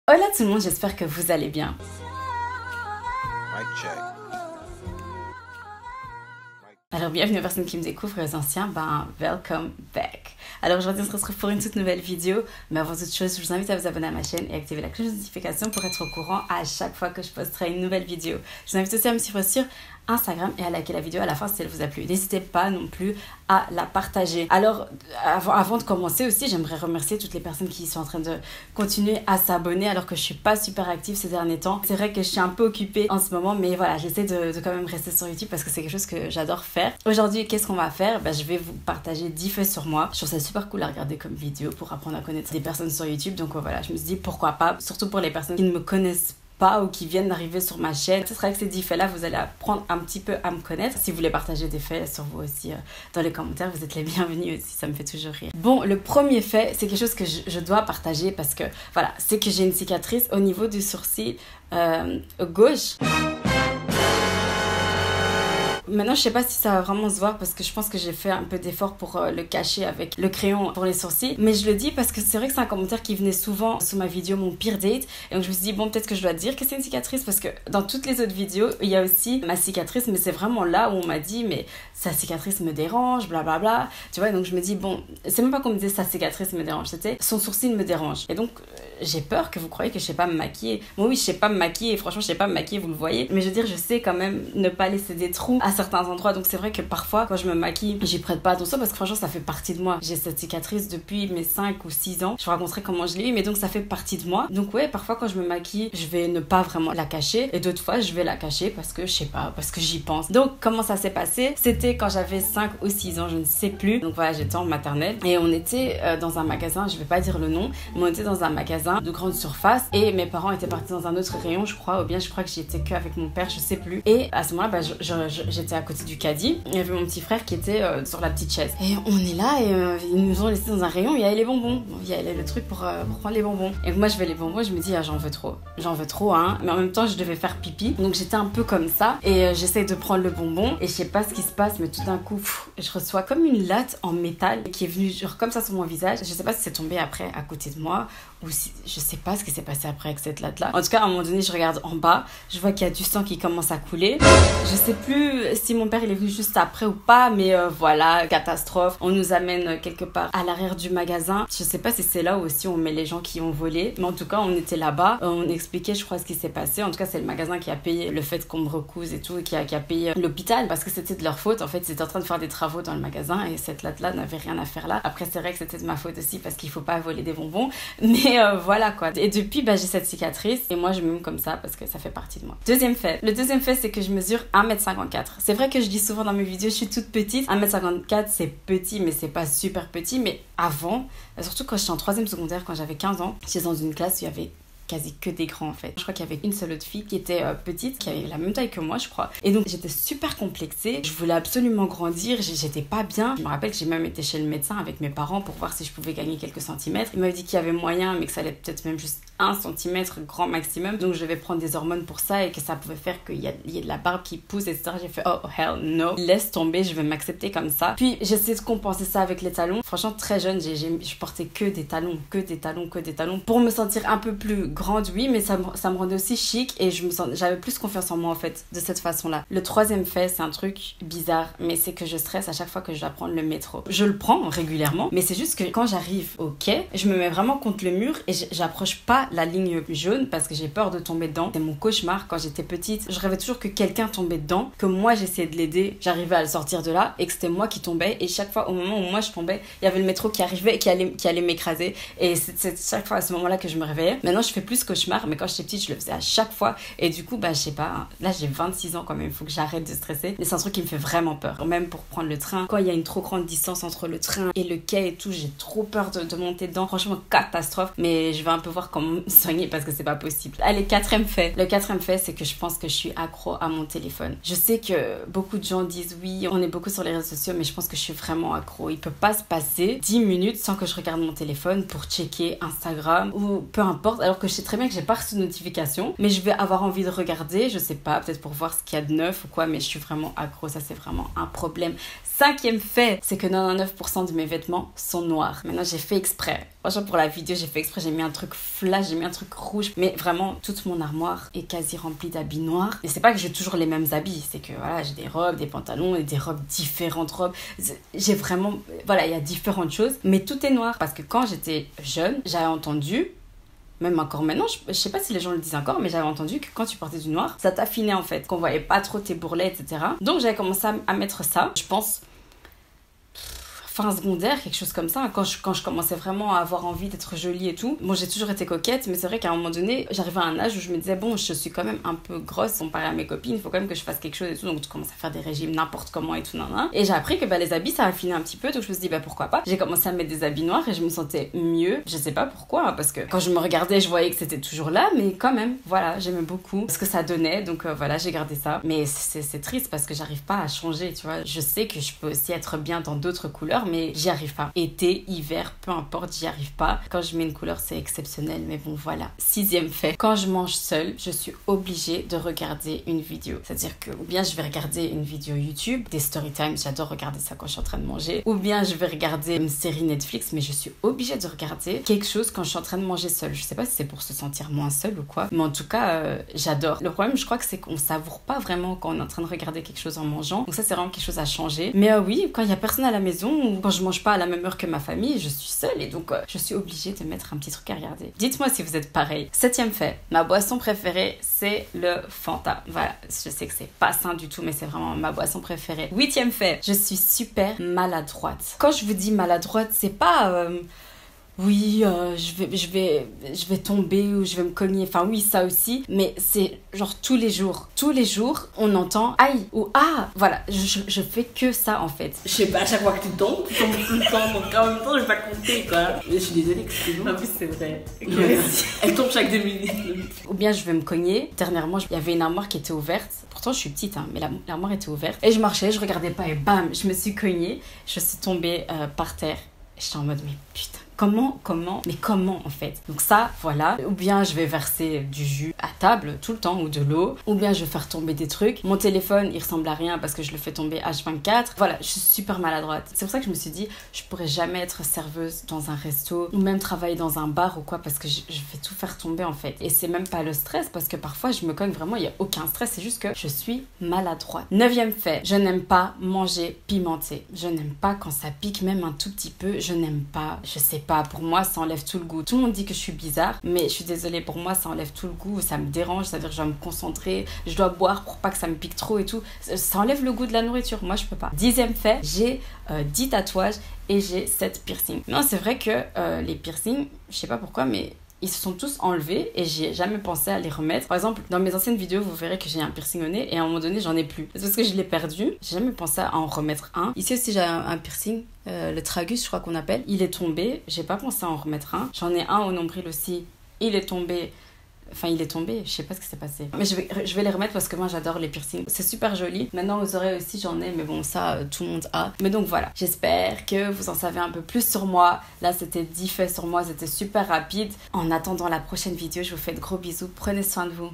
Hola tout le monde, j'espère que vous allez bien. Mic check. Alors bienvenue aux personnes qui me découvrent et aux anciens, welcome back. Alors aujourd'hui on se retrouve pour une toute nouvelle vidéo, mais avant toute chose je vous invite à vous abonner à ma chaîne et activer la cloche de notification pour être au courant à chaque fois que je posterai une nouvelle vidéo. Je vous invite aussi à me suivre sur Instagram et à liker la vidéo à la fin si elle vous a plu. N'hésitez pas non plus à la partager. Alors avant de commencer aussi, j'aimerais remercier toutes les personnes qui sont en train de continuer à s'abonner alors que je suis pas super active ces derniers temps. C'est vrai que je suis un peu occupée en ce moment, mais voilà, j'essaie de quand même rester sur YouTube parce que c'est quelque chose que j'adore faire. Aujourd'hui, qu'est-ce qu'on va faire? Je vais vous partager 10 faits sur moi. Je trouve ça super cool à regarder comme vidéo pour apprendre à connaître des personnes sur YouTube. Donc voilà, je me suis dit pourquoi pas, surtout pour les personnes qui ne me connaissent pas ou qui viennent d'arriver sur ma chaîne. Ce sera avec ces 10 faits là vous allez apprendre un petit peu à me connaître. Si vous voulez partager des faits sur vous aussi dans les commentaires, vous êtes les bienvenus aussi, ça me fait toujours rire. Bon, le premier fait, c'est quelque chose que je dois partager parce que voilà, c'est que j'ai une cicatrice au niveau du sourcil gauche. Maintenant, je sais pas si ça va vraiment se voir parce que je pense que j'ai fait un peu d'effort pour le cacher avec le crayon pour les sourcils. Mais je le dis parce que c'est vrai que c'est un commentaire qui venait souvent sous ma vidéo mon pire date. Et donc je me suis dit, bon, peut-être que je dois dire que c'est une cicatrice parce que dans toutes les autres vidéos, il y a aussi ma cicatrice. Mais c'est vraiment là où on m'a dit, mais sa cicatrice me dérange, blablabla. Tu vois, et donc je me dis, bon, c'est même pas qu'on me disait sa cicatrice me dérange, c'était son sourcil me dérange. Et donc j'ai peur que vous croyez que je sais pas me maquiller. Moi, oui, je sais pas me maquiller. Franchement, je sais pas me maquiller, vous le voyez. Mais je veux dire, je sais quand même ne pas laisser des trous à certains endroits. Donc c'est vrai que parfois, quand je me maquille, j'y prête pas attention parce que franchement, ça fait partie de moi. J'ai cette cicatrice depuis mes 5 ou 6 ans. Je vous raconterai comment je l'ai eu, mais donc ça fait partie de moi. Donc ouais, parfois quand je me maquille, je vais ne pas vraiment la cacher. Et d'autres fois, je vais la cacher parce que, je sais pas, parce que j'y pense. Donc comment ça s'est passé? C'était quand j'avais 5 ou 6 ans, je ne sais plus. Donc voilà, j'étais en maternelle. Et on était dans un magasin, je vais pas dire le nom, mais on était dans un magasin de grande surface et mes parents étaient partis dans un autre rayon, je crois, ou bien je crois que j'y étais que avec mon père, je sais plus. Et à ce moment-là, j'étais à côté du caddie. Il y avait mon petit frère qui était sur la petite chaise. Et on est là et ils nous ont laissé dans un rayon, il y avait les bonbons. Il y avait le truc pour prendre les bonbons. Et moi, je vais les bonbons, je me dis, ah, j'en veux trop, hein. Mais en même temps, je devais faire pipi. Donc j'étais un peu comme ça et j'essaye de prendre le bonbon et je sais pas ce qui se passe, mais tout d'un coup, je reçois comme une latte en métal qui est venue genre comme ça sur mon visage. Je sais pas si c'est tombé après à côté de moi ou si je sais pas ce qui s'est passé après avec cette latte là. En tout cas, à un moment donné, je regarde en bas, je vois qu'il y a du sang qui commence à couler. Je sais plus si mon père il est venu juste après ou pas, mais voilà, catastrophe. On nous amène quelque part à l'arrière du magasin. Je sais pas si c'est là où aussi on met les gens qui ont volé, mais en tout cas, on était là-bas. On expliquait, je crois, ce qui s'est passé. En tout cas, c'est le magasin qui a payé le fait qu'on me recouse et tout, et qui a payé l'hôpital parce que c'était de leur faute. En fait, ils étaient en train de faire des travaux dans le magasin et cette latte là n'avait rien à faire là. Après, c'est vrai que c'était de ma faute aussi parce qu'il faut pas voler des bonbons, mais voilà quoi. Et depuis, j'ai cette cicatrice et moi je m'aime comme ça parce que ça fait partie de moi. Deuxième fait. Le deuxième fait, c'est que je mesure 1m54. C'est vrai que je dis souvent dans mes vidéos, je suis toute petite. 1m54, c'est petit, mais c'est pas super petit. Mais avant, surtout quand j'étais en 3e secondaire, quand j'avais 15 ans, j'étais dans une classe où il y avait quasi que des grands en fait. Je crois qu'il y avait une seule autre fille qui était petite, qui avait la même taille que moi je crois. Et donc j'étais super complexée, je voulais absolument grandir, j'étais pas bien. Je me rappelle que j'ai même été chez le médecin avec mes parents pour voir si je pouvais gagner quelques centimètres. Il m'avait dit qu'il y avait moyen mais que ça allait peut-être même juste 1 centimètre grand maximum. Donc je devais prendre des hormones pour ça et que ça pouvait faire qu'il y ait de la barbe qui pousse, etc. J'ai fait oh hell no, laisse tomber, je vais m'accepter comme ça. Puis j'ai essayé de compenser ça avec les talons. Franchement très jeune, je portais que des talons pour me sentir un peu plus grande, oui, mais ça me rendait aussi chic et j'avais plus confiance en moi en fait de cette façon-là. Le troisième fait, c'est un truc bizarre, mais c'est que je stresse à chaque fois que je dois prendre le métro. Je le prends régulièrement, mais c'est juste que quand j'arrive au quai, je me mets vraiment contre le mur et j'approche pas la ligne jaune parce que j'ai peur de tomber dedans. C'est mon cauchemar quand j'étais petite. Je rêvais toujours que quelqu'un tombait dedans, que moi j'essayais de l'aider, j'arrivais à le sortir de là et que c'était moi qui tombais. Et chaque fois, au moment où moi je tombais, il y avait le métro qui arrivait et qui allait m'écraser. Et c'est chaque fois à ce moment-là que je me réveillais. Maintenant, je fais plus cauchemar, mais quand j'étais petite, je le faisais à chaque fois. Et du coup, je sais pas, là j'ai 26 ans quand même, il faut que j'arrête de stresser. Mais c'est un truc qui me fait vraiment peur. Même pour prendre le train, quand il y a une trop grande distance entre le train et le quai et tout, j'ai trop peur de monter dedans. Franchement, catastrophe. Mais je vais un peu voir comment me soigner parce que c'est pas possible. Allez, quatrième fait. Le quatrième fait, c'est que je pense que je suis accro à mon téléphone. Je sais que beaucoup de gens disent oui, on est beaucoup sur les réseaux sociaux, mais je pense que je suis vraiment accro. Il peut pas se passer 10 minutes sans que je regarde mon téléphone pour checker Instagram ou peu importe, alors que je sais très bien que j'ai pas reçu de notification, mais je vais avoir envie de regarder, je sais pas, peut-être pour voir ce qu'il y a de neuf ou quoi, mais je suis vraiment accro, ça c'est vraiment un problème. 5e fait, c'est que 99% de mes vêtements sont noirs. Maintenant, j'ai fait exprès. Franchement, pour la vidéo, j'ai fait exprès. J'ai mis un truc flash, j'ai mis un truc rouge. Mais vraiment, toute mon armoire est quasi remplie d'habits noirs. Et c'est pas que j'ai toujours les mêmes habits. C'est que voilà, j'ai des robes, des pantalons et des robes, différentes robes. J'ai vraiment... Voilà, il y a différentes choses. Mais tout est noir. Parce que quand j'étais jeune, j'avais entendu... Même encore maintenant, je sais pas si les gens le disent encore, mais j'avais entendu que quand tu portais du noir, ça t'affinait en fait, qu'on voyait pas trop tes bourrelets, etc. Donc j'avais commencé à mettre ça, je pense, fin secondaire, quelque chose comme ça, quand je commençais vraiment à avoir envie d'être jolie et tout. Bon, j'ai toujours été coquette, mais c'est vrai qu'à un moment donné, j'arrivais à un âge où je me disais, bon, je suis quand même un peu grosse comparée à mes copines, il faut quand même que je fasse quelque chose et tout, donc tu commences à faire des régimes n'importe comment et tout, nan. Et j'ai appris que les habits, ça affinait un petit peu, donc je me suis dit, pourquoi pas. J'ai commencé à mettre des habits noirs et je me sentais mieux, je sais pas pourquoi, parce que quand je me regardais, je voyais que c'était toujours là, mais quand même, voilà, j'aimais beaucoup ce que ça donnait, donc voilà, j'ai gardé ça. Mais c'est triste parce que j'arrive pas à changer, tu vois. Je sais que je peux aussi être bien dans d'autres couleurs, mais j'y arrive pas. Été, hiver, peu importe, j'y arrive pas. Quand je mets une couleur, c'est exceptionnel, mais bon, voilà. 6e fait, quand je mange seule, je suis obligée de regarder une vidéo. C'est-à-dire que, ou bien je vais regarder une vidéo YouTube, des story times, j'adore regarder ça quand je suis en train de manger, ou bien je vais regarder une série Netflix, mais je suis obligée de regarder quelque chose quand je suis en train de manger seule. Je sais pas si c'est pour se sentir moins seule ou quoi, mais en tout cas, j'adore. Le problème, je crois que c'est qu'on savoure pas vraiment quand on est en train de regarder quelque chose en mangeant. Donc ça, c'est vraiment quelque chose à changer. Mais oui, quand il y a personne à la maison, ou quand je mange pas à la même heure que ma famille, je suis seule et donc je suis obligée de mettre un petit truc à regarder. Dites-moi si vous êtes pareil. 7e fait, ma boisson préférée, c'est le Fanta. Voilà, je sais que c'est pas sain du tout, mais c'est vraiment ma boisson préférée. 8e fait, je suis super maladroite. Quand je vous dis maladroite, c'est pas... oui, je vais tomber ou je vais me cogner. Enfin, oui, ça aussi. Mais c'est genre tous les jours. Tous les jours, on entend aïe ou ah. Voilà, je fais que ça en fait. Je sais pas, à chaque fois que tu tombes tout le temps. Donc en même temps, je vais pas compter quoi. Mais je suis désolée, excuse-moi. En plus, c'est vrai. Elle tombe chaque 2 minutes. Ou bien je vais me cogner. Dernièrement, il y avait une armoire qui était ouverte. Pourtant, je suis petite, hein, mais l'armoire était ouverte. Et je marchais, je regardais pas et bam, je me suis cognée. Je suis tombée par terre. J'étais en mode, mais putain. Comment en fait. Donc ça, voilà. Ou bien je vais verser du jus à table tout le temps ou de l'eau. Ou bien je vais faire tomber des trucs. Mon téléphone, il ressemble à rien parce que je le fais tomber H24. Voilà, je suis super maladroite. C'est pour ça que je me suis dit, je pourrais jamais être serveuse dans un resto ou même travailler dans un bar ou quoi parce que je vais tout faire tomber en fait. Et c'est même pas le stress parce que parfois je me cogne vraiment, il y a aucun stress. C'est juste que je suis maladroite. 9e fait, je n'aime pas manger pimenté. Je n'aime pas quand ça pique même un tout petit peu. Je n'aime pas, je sais pas, pour moi ça enlève tout le goût. Tout le monde dit que je suis bizarre, mais je suis désolée, pour moi ça enlève tout le goût, ça me dérange, c'est-à-dire que je dois me concentrer, je dois boire pour pas que ça me pique trop et tout. Ça enlève le goût de la nourriture, moi je peux pas. 10e fait, j'ai 10 tatouages et j'ai 7 piercings. Non, c'est vrai que les piercings, je sais pas pourquoi, mais ils se sont tous enlevés et j'ai jamais pensé à les remettre. Par exemple, dans mes anciennes vidéos, vous verrez que j'ai un piercing au nez et à un moment donné, j'en ai plus. C'est parce que je l'ai perdu. J'ai jamais pensé à en remettre un. Ici aussi, j'ai un piercing, le tragus, je crois qu'on appelle. Il est tombé. J'ai pas pensé à en remettre un. J'en ai un au nombril aussi. Il est tombé. Enfin, il est tombé, je sais pas ce qui s'est passé. Mais je vais les remettre parce que moi j'adore les piercings. C'est super joli. Maintenant aux oreilles aussi j'en ai, mais bon ça tout le monde a. Mais donc voilà, j'espère que vous en savez un peu plus sur moi. Là c'était 10 faits sur moi, c'était super rapide. En attendant la prochaine vidéo, je vous fais de gros bisous. Prenez soin de vous.